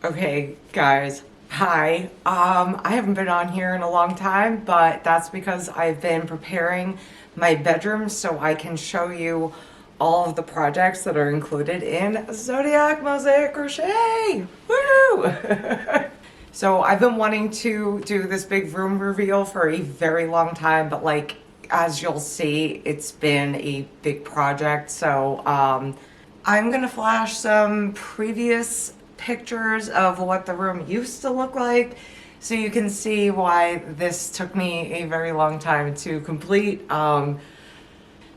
Okay, guys, hi. I haven't been on here in a long time, but that's because I've been preparing my bedroom so I can show you all of the projects that are included in Zodiac Mosaic Crochet. Woo! So I've been wanting to do this big room reveal for a very long time, but like, as you'll see, it's been a big project. So I'm gonna flash some previous pictures of what the room used to look like so you can see why this took me a very long time to complete. So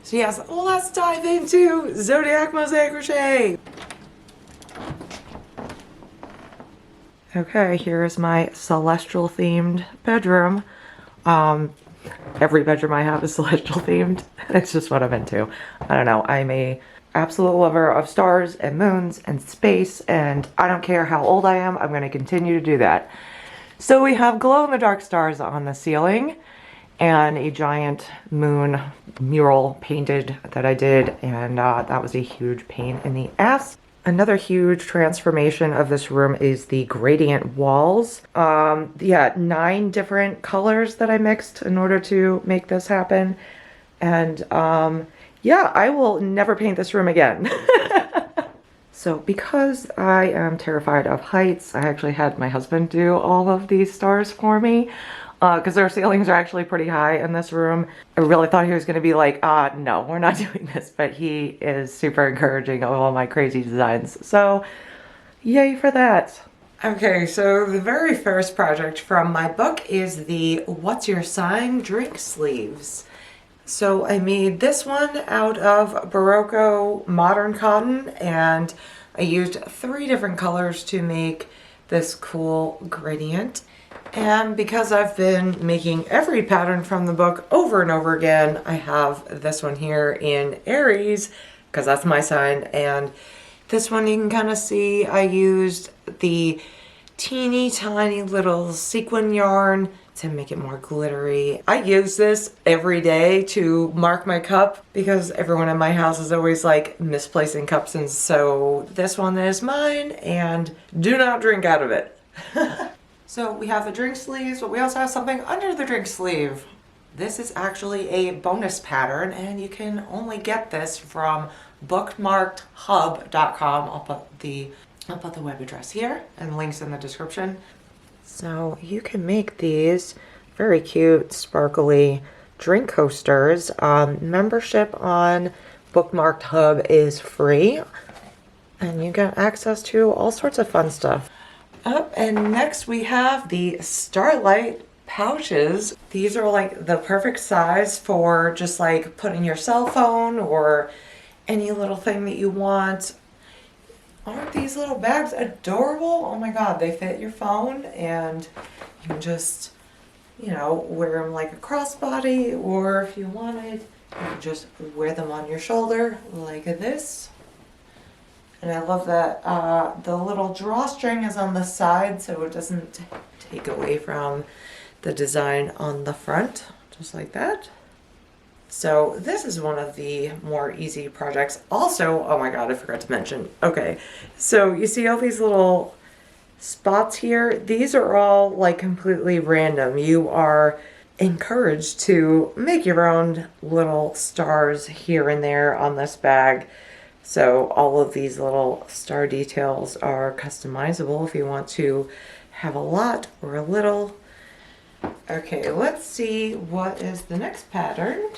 yes, let's dive into Zodiac Mosaic Crochet. Okay, here's my celestial themed bedroom. Every bedroom I have is celestial themed. It's just what I'm into. I don't know, I'm a absolute lover of stars and moons and space, and I don't care how old I am, I'm going to continue to do that. So we have glow-in-the-dark stars on the ceiling and a giant moon mural painted that I did, and that was a huge pain in the ass. Another huge transformation of this room is the gradient walls. Yeah, 9 different colors that I mixed in order to make this happen. And yeah, I will never paint this room again. So because I am terrified of heights, I actually had my husband do all of these stars for me. Because our ceilings are actually pretty high in this room. I really thought he was going to be like, no, we're not doing this. But he is super encouraging of all my crazy designs. So yay for that. Okay, so the very first project from my book is the What's Your Sign drink sleeves. So I made this one out of Barocco modern cotton, and I used 3 different colors to make this cool gradient. And because I've been making every pattern from the book over and over again, I have this one here in Aries, because that's my sign. And this one you can kind of see I used the teeny tiny little sequin yarn to make it more glittery. I use this every day to mark my cup because everyone in my house is always like misplacing cups, and so this one is mine and do not drink out of it. So we have the drink sleeves, but we also have something under the drink sleeve. This is actually a bonus pattern, and you can only get this from bookmarkedhub.com. I'll put the web address here and links in the description. So you can make these very cute, sparkly drink coasters. Membership on Bookmarked Hub is free, and you get access to all sorts of fun stuff. And next we have the Starlight pouches. These are like the perfect size for just like putting your cell phone or any little thing that you want. Aren't these little bags adorable? Oh my god, they fit your phone, and you can just, you know, wear them like a crossbody, or if you wanted, you can just wear them on your shoulder like this. And I love that the little drawstring is on the side, so it doesn't take away from the design on the front, just like that. So this is one of the more easy projects. Also, oh my god, I forgot to mention. Okay, so you see all these little spots here? These are all like completely random. You are encouraged to make your own little stars here and there on this bag. So all of these little star details are customizable if you want to have a lot or a little. Okay, let's see what is the next pattern.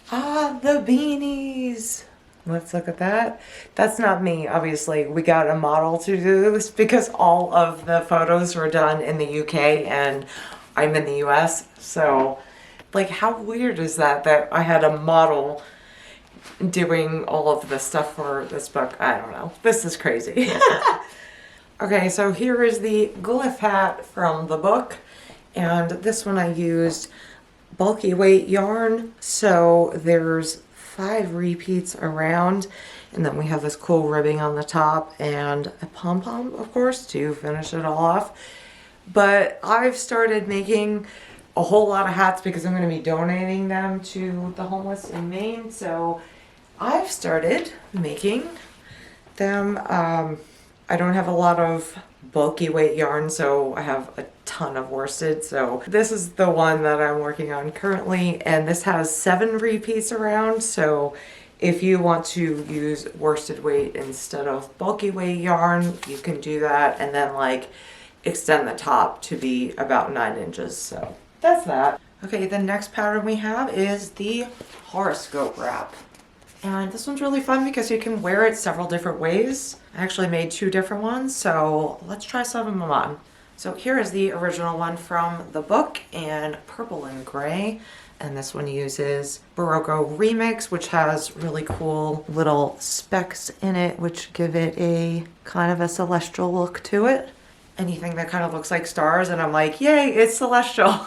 The beanies. Let's look at that. That's not me, obviously. We got a model to do this because all of the photos were done in the UK and I'm in the US. So, like, how weird is that I had a model doing all of this stuff for this book? I don't know. This is crazy. Okay, so here is the Glyph hat from the book. And this one I used bulky weight yarn. So there's 5 repeats around. And then we have this cool ribbing on the top and a pom-pom, of course, to finish it all off. But I've started making a whole lot of hats because I'm going to be donating them to the homeless in Maine. So I've started making them. I don't have a lot of bulky weight yarn, so I have a ton of worsted. So this is the one that I'm working on currently, and this has 7 repeats around. So if you want to use worsted weight instead of bulky weight yarn, you can do that, and then like extend the top to be about 9 inches. So that's that. Okay, the next pattern we have is the Horoscope wrap. And this one's really fun because you can wear it several different ways. I actually made 2 different ones, so let's try some of them on. So here is the original one from the book in purple and gray. And this one uses Barocco Remix, which has really cool little specks in it, which give it a kind of a celestial look to it. Anything that kind of looks like stars, and I'm like, yay, it's celestial.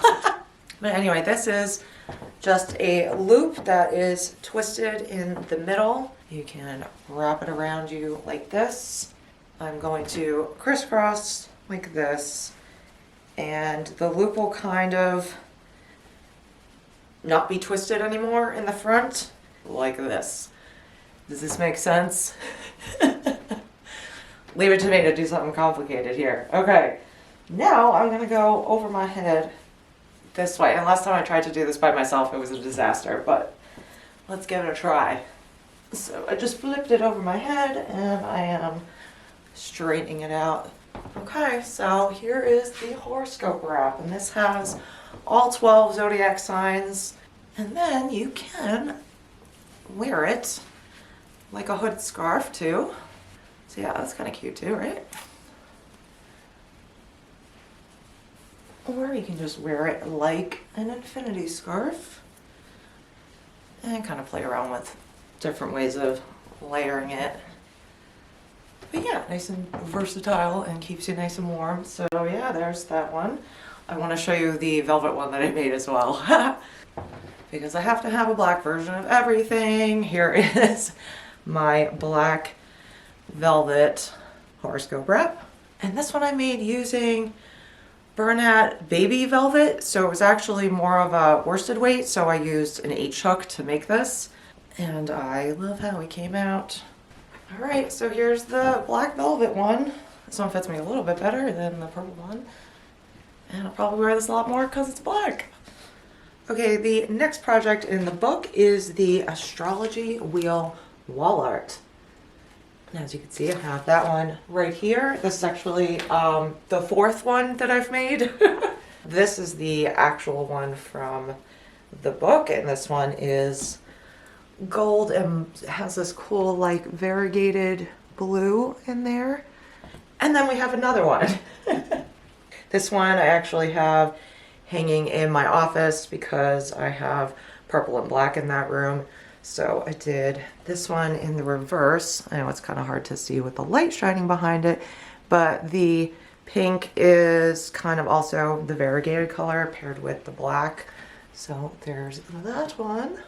But anyway, this is just a loop that is twisted in the middle. You can wrap it around you like this. I'm going to crisscross like this, and the loop will kind of not be twisted anymore in the front, like this. Does this make sense? Leave it to me to do something complicated here. Okay, now I'm gonna go over my head this way. And last time I tried to do this by myself, it was a disaster, but let's give it a try. So I just flipped it over my head and I am straightening it out. Okay, so here is the horoscope wrap, and this has all 12 zodiac signs, and then you can wear it like a hooded scarf too. So yeah, that's kind of cute too, right? Or you can just wear it like an infinity scarf and kind of play around with different ways of layering it. But yeah, nice and versatile and keeps you nice and warm. So yeah, there's that one. I want to show you the velvet one that I made as well. Because I have to have a black version of everything. Here is my black velvet horoscope wrap. And this one I made using Bernat baby velvet. So it was actually more of a worsted weight. So I used an H hook to make this. And I love how it came out. All right, so here's the black velvet one. This one fits me a little bit better than the purple one. And I'll probably wear this a lot more because it's black. Okay, the next project in the book is the Astrology wheel wall art. And as you can see, I have that one right here. This is actually the 4th one that I've made. This is the actual one from the book, and this one is gold and has this cool like variegated blue in there. And then we have another one. This one I actually have hanging in my office because I have purple and black in that room. So I did this one in the reverse. I know it's kind of hard to see with the light shining behind it, but the pink is kind of also the variegated color paired with the black. So there's that one.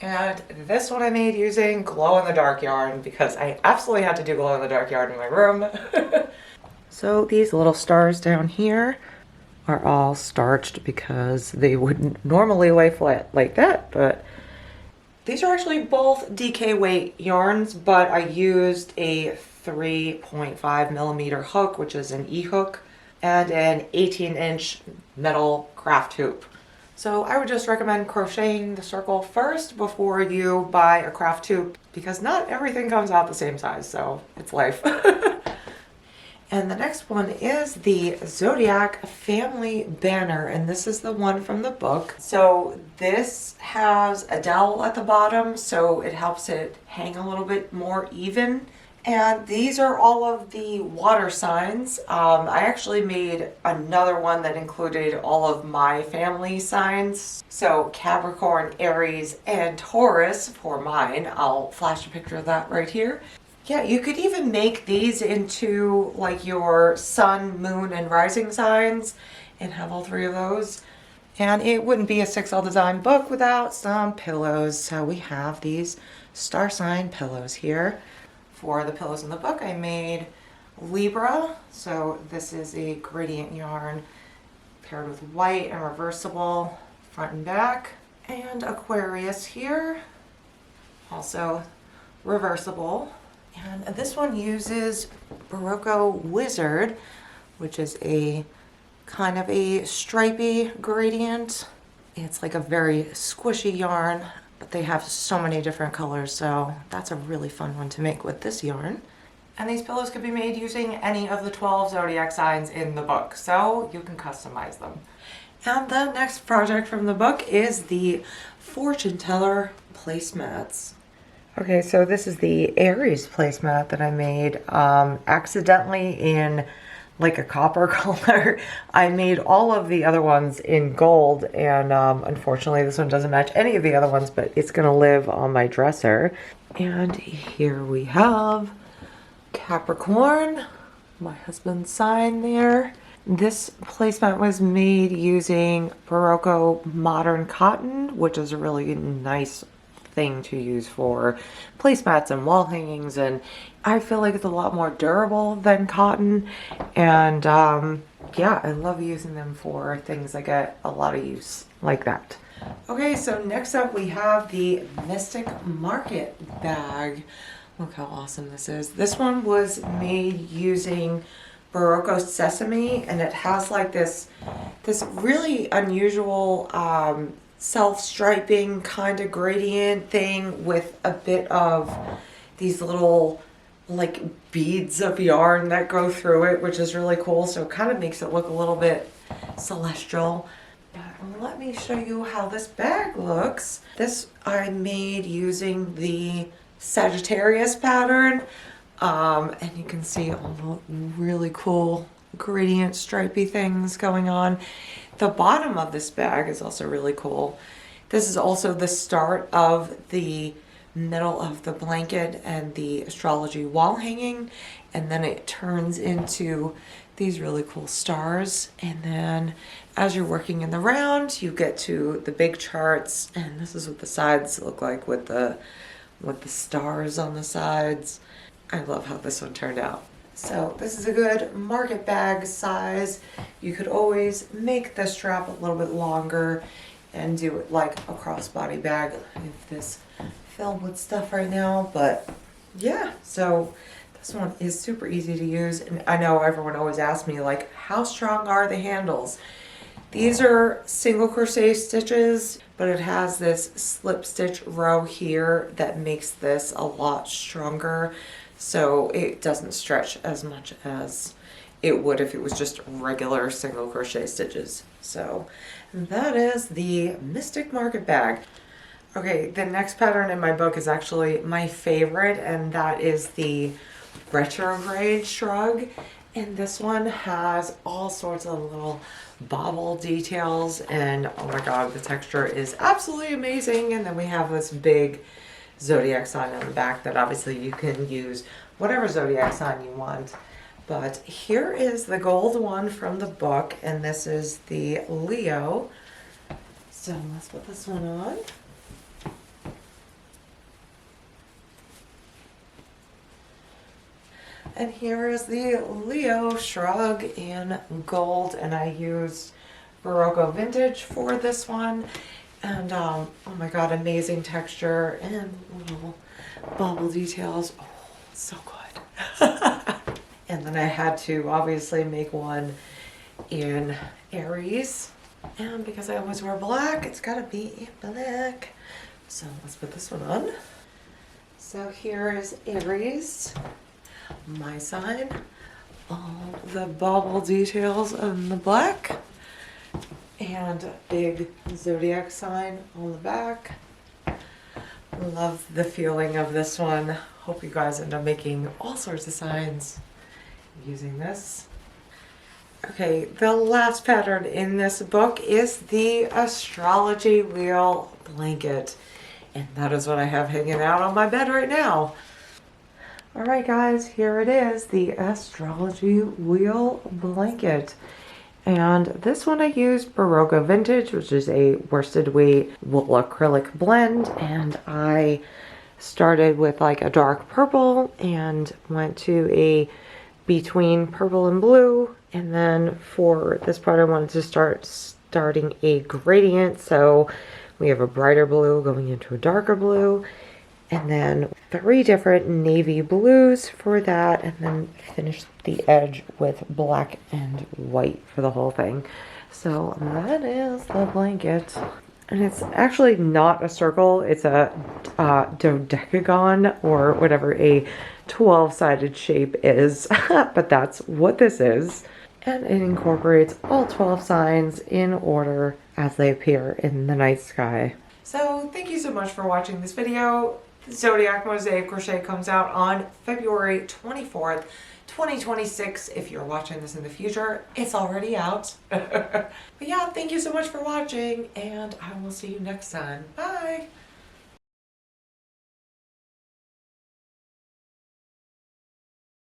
And this one I made using glow-in-the-dark yarn because I absolutely had to do glow-in-the-dark yarn in my room. So these little stars down here are all starched because they wouldn't normally lay flat like that, but these are actually both DK weight yarns, but I used a 3.5 millimeter hook, which is an E-hook, and an 18-inch metal craft hoop. So I would just recommend crocheting the circle first before you buy a craft hoop because not everything comes out the same size, so it's life. And the next one is the Zodiac Family Banner, and this is the one from the book. So this has a dowel at the bottom, so it helps it hang a little bit more even. And these are all of the water signs. I actually made another one that included all of my family signs. So Capricorn, Aries, and Taurus for mine. I'll flash a picture of that right here. Yeah, you could even make these into like your sun, moon, and rising signs and have all 3 of those. And it wouldn't be a Sixel design book without some pillows. So we have these star sign pillows here. For the pillows in the book, I made Libra. So this is a gradient yarn paired with white and reversible front and back. And Aquarius here, also reversible. And this one uses Barocco Wizard, which is a kind of a stripy gradient. It's like a very squishy yarn, but they have so many different colors, so that's a really fun one to make with this yarn. And these pillows could be made using any of the 12 zodiac signs in the book, so you can customize them. And the next project from the book is the Fortune Teller placemats. Okay, so this is the Aries placemat that I made accidentally in like a copper color. I made all of the other ones in gold, and unfortunately this one doesn't match any of the other ones, but it's gonna live on my dresser. And here we have Capricorn, my husband's sign there. This placemat was made using Barocco modern cotton, which is a really nice thing to use for placemats and wall hangings, and I feel like it's a lot more durable than cotton, and yeah, I love using them for things that get a lot of use like that. Okay, so next up we have the Mystic Market bag. Look how awesome this is. This one was made using Barocco sesame, and it has like this really unusual self-striping kind of gradient thing with a bit of these little like beads of yarn that go through it, which is really cool. So it kind of makes it look a little bit celestial. But let me show you how this bag looks. This I made using the Sagittarius pattern, and you can see all the really cool gradient stripy things going on. The bottom of this bag is also really cool. This is also the start of the middle of the blanket and the Astrology wall hanging, and then it turns into these really cool stars. And then as you're working in the round, you get to the big charts, and this is what the sides look like with the stars on the sides. I love how this one turned out. So this is a good market bag size. You could always make the strap a little bit longer and do it like a crossbody bag. I have this filled with stuff right now, but yeah, so this one is super easy to use. And I know everyone always asks me like, how strong are the handles? These are single crochet stitches, but it has this slip stitch row here that makes this a lot stronger. So it doesn't stretch as much as it would if it was just regular single crochet stitches. So that is the Mystic Market bag. Okay, the next pattern in my book is actually my favorite, and that is the Retrograde shrug. And this one has all sorts of little bobble details, and oh my god, the texture is absolutely amazing. And then we have this big zodiac sign on the back that obviously you can use whatever zodiac sign you want. But here is the gold one from the book, and this is the Leo. So let's put this one on. And here is the Leo shrug in gold, and I used Barocco Vintage for this one. And oh my god, amazing texture and little bubble details. Oh, so good. And then I had to obviously make one in Aries. And because I always wear black, it's gotta be black. So let's put this one on. So here is Aries, my sign. All the bubble details in the black. And a big zodiac sign on the back. Love the feeling of this one. Hope you guys end up making all sorts of signs using this. Okay, the last pattern in this book is the Astrology wheel blanket. And that is what I have hanging out on my bed right now. Alright guys, here it is, the Astrology wheel blanket. And this one I used Barocco Vintage, which is a worsted weight wool acrylic blend. And I started with like a dark purple and went to a between purple and blue. And then for this part I wanted to starting a gradient. So we have a brighter blue going into a darker blue. and then 3 different navy blues for that, and then finish the edge with black and white for the whole thing. So that is the blanket. And it's actually not a circle, it's a dodecagon, or whatever a 12-sided shape is, but that's what this is. And it incorporates all 12 signs in order as they appear in the night sky. So thank you so much for watching this video. Zodiac Mosaic Crochet comes out on February 24th, 2026. If you're watching this in the future, it's already out. But yeah, thank you so much for watching, and I will see you next time. Bye!